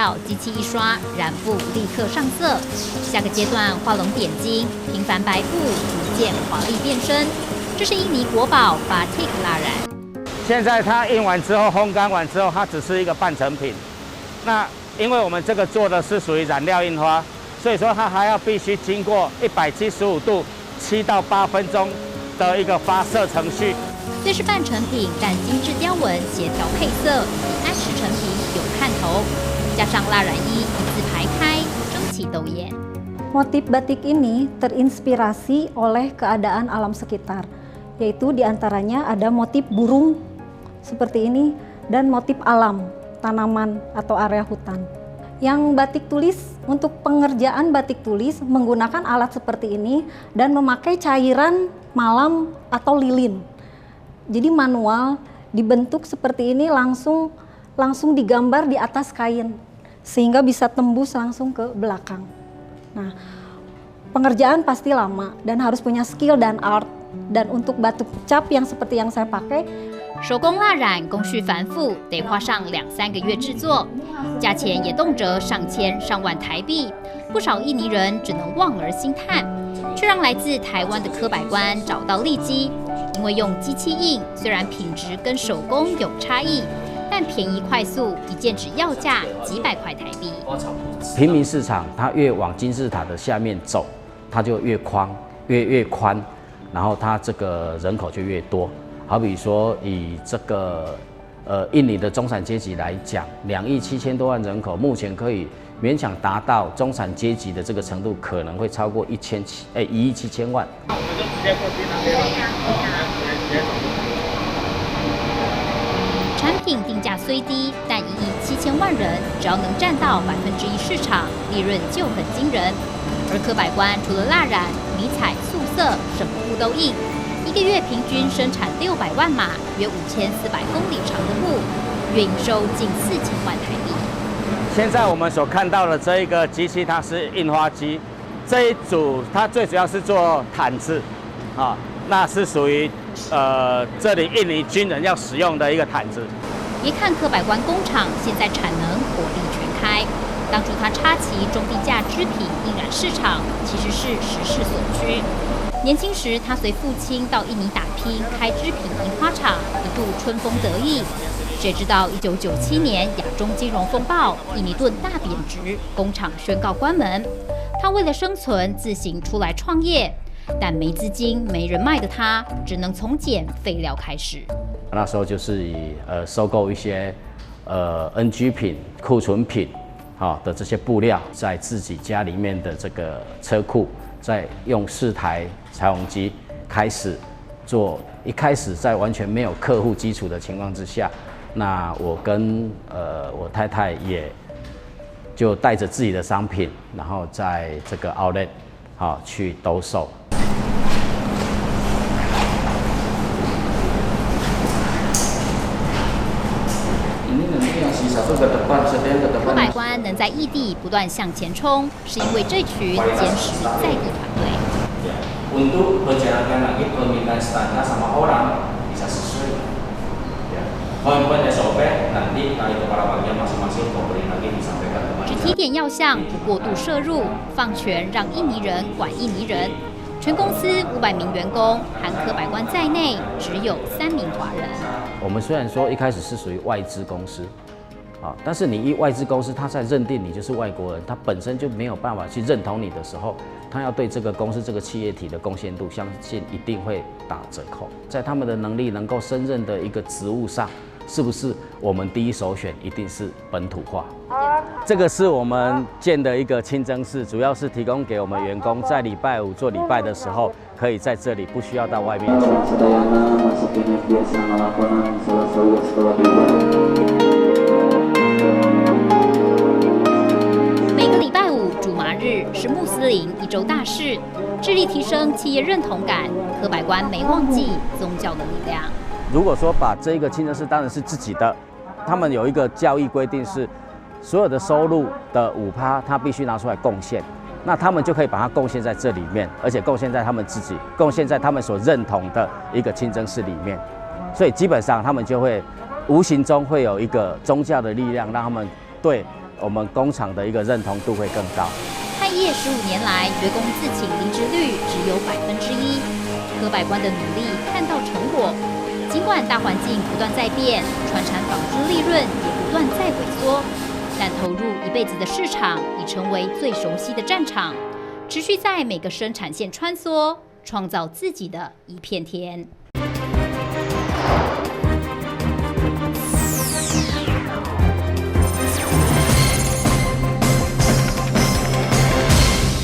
料，机器一刷，染布立刻上色。下个阶段画龙点睛，平凡白布逐渐华丽变身。这是印尼国宝batik蜡染。现在它印完之后，烘干完之后，它只是一个半成品。那因为我们这个做的是属于染料印花，所以说它还要必须经过175度7到8分钟的一个发色程序。虽是半成品，但精致雕纹、协调配色以及按时成品有看头，加上蜡染衣一字排开，争奇斗艳。Motif batik ini terinspirasi oleh keadaan alam sekitar, yaitu diantaranya ada motif burung seperti ini dan motif alam, tanaman atau area hutan. Yang batik tulis, untuk pengerjaan batik tulis menggunakan alat seperti ini dan memakai cairan malam atau lilin. Jadi manual dibentuk seperti ini langsung digambar di atas kain sehingga bisa tembus langsung ke belakang. Nah, pengerjaan pasti lama dan harus punya skill dan art. Dan untuk batu cap yang seperti yang saya pakai， 手工蜡染工序繁复，得花上2-3个月制作，价钱也动辄上千上万台币，不少印尼人只能望而兴叹，却让来自台湾的科百官找到利基。因为用机器印，虽然品质跟手工有差异，但便宜快速，一件只要价几百块台币。平民市场，它越往金字塔的下面走，它就越宽，然后它这个人口就越多。好比说，以这个印尼的中产阶级来讲，2亿7千多万人口，目前可以勉强达到中产阶级的这个程度，可能会超过1亿7千万。那我们就直接过去那边了。产品定价虽低，但1亿7千万人只要能占到1%市场，利润就很惊人。而科百官除了蜡染、迷彩、素色，什么布都印。1个月平均生产600万码，约5400公里长的布，月营收近4000万台币。现在我们所看到的这一个机器，它是印花机，这一组它最主要是做毯子，那是属于这里印尼军人要使用的一个毯子。别看科百官工厂现在产能火力全开，当初他插旗中低价织品印染市场，其实是时势所趋。年轻时，他随父亲到印尼打拼，开织品印花厂，一度春风得意。谁知道1997年亚中金融风暴，印尼盾大贬值，工厂宣告关门。他为了生存，自行出来创业，但没资金、没人脉的他，只能从捡废料开始。那时候就是以收购一些NG 品、库存品的这些布料，在自己家里面的这个车库，再用4台裁缝机开始做。一开始在完全没有客户基础的情况之下，那我跟我太太也就带着自己的商品，然后在这个 outlet 去兜售。科百官能在异地不断向前冲，是因为这群坚实在地团队。Untuk berjalankan lagi permintaan standar sama orang bisa sesuai. Poin-poin SOP nanti dari kepala bagian masing-masing memberi lagi disampaikan kepada. 只提点要项，不过度摄入，放权让印尼人管印尼人。全公司500名员工，含科百官在内，只有3名华人。我们虽然说一开始是属于外资公司，但是你外资公司，他在认定你就是外国人，他本身就没有办法去认同你的时候，他要对这个公司这个企业体的贡献度，相信一定会打折扣。在他们的能力能够胜任的一个职务上，是不是我们第一首选一定是本土化？这个是我们建的一个清真室，主要是提供给我们员工在礼拜5做礼拜的时候，可以在这里，不需要到外面去。每个礼拜5主麻日是穆斯林一周大事，致力提升企业认同感。科百官没忘记宗教的力量。如果说把这个清真寺当然是自己的，他们有一个教义规定是，所有的收入的5%，他必须拿出来贡献。那他们就可以把它贡献在这里面，而且贡献在他们自己，贡献在他们所认同的一个清真寺里面。所以基本上他们就会无形中会有一个宗教的力量，让他们对我们工厂的一个认同度会更高。汉业15年来，员工自请离职率只有1%，何百官的努力看到成果。尽管大环境不断在变，传产纺织利润也不断在萎缩，但投入一辈子的市场已成为最熟悉的战场，持续在每个生产线穿梭，创造自己的一片天。